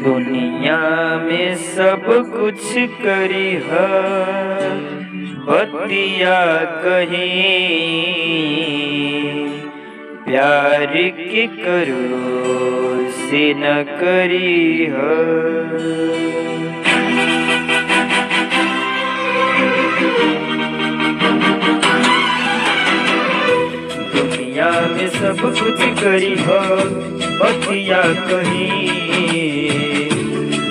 दुनिया में सब कुछ करी है, बतिया कहीं प्यार के करो से न करी है। दुनिया में सब कुछ करी हो, बतिया कहीं।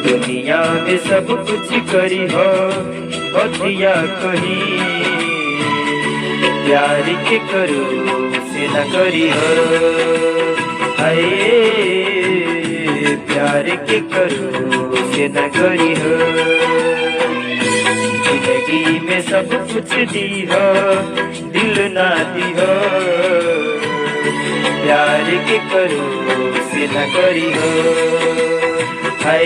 दुनिया में सब कुछ करी हो, बतिया कहीं प्यार के करो से न करी हो। हाय प्यार के करो से न करी हो। जिंदगी में सब कुछ दी हो, दिल ना दी हो, प्यार के करो से न करी हो। हाय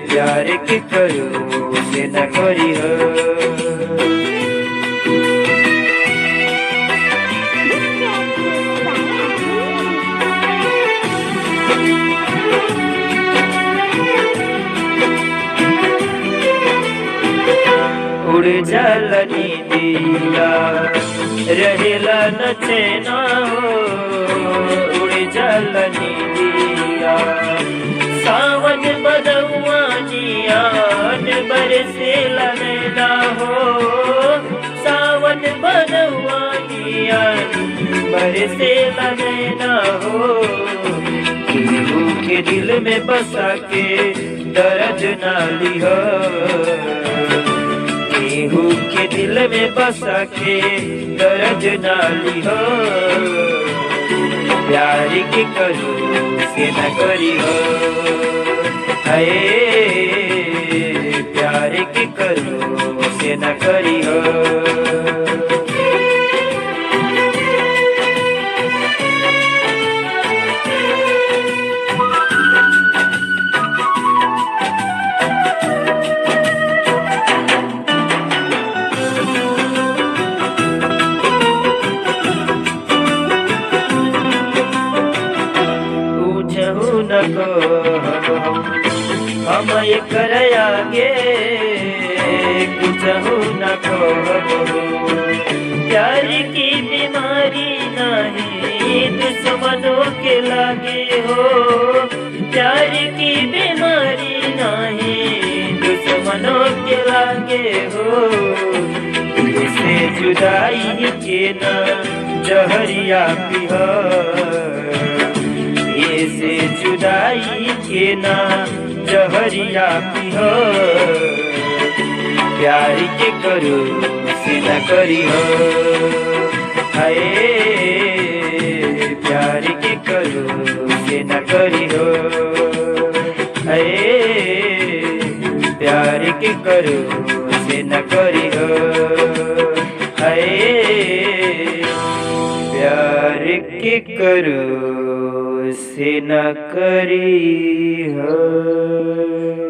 प्यार के करो से न करी हो। उड़ जाला नींदिया रहेला न चैना हो। उड़ जाला नींदिया सावन बदौआ नियान बरसेला नैना हो। सावन बदौआ नियान बरसेला नैना हो। केहू के दिल में बसा के दर्द ना लिहो। केहू के दिल में बसा के दर्द ना लिहो। प्यार के करो से न करी हो। हाय प्यार के करो से न करी हो। न को हम कर आगे कुछ न को। प्यार की बीमारी नहीं दुश्मनों के लागे हो। प्यार की बीमारी नहीं दुश्मनों के लागे हो। से जुदाई के न जहरिया पिहो। से जुदाई के ना जहरिया पिहो। प्यार के करो से न करी हो। हाय प्यार के करो से न करी हो। हाय प्यार के करो से न करी हो। हाय प्यार के करो से न करी हो।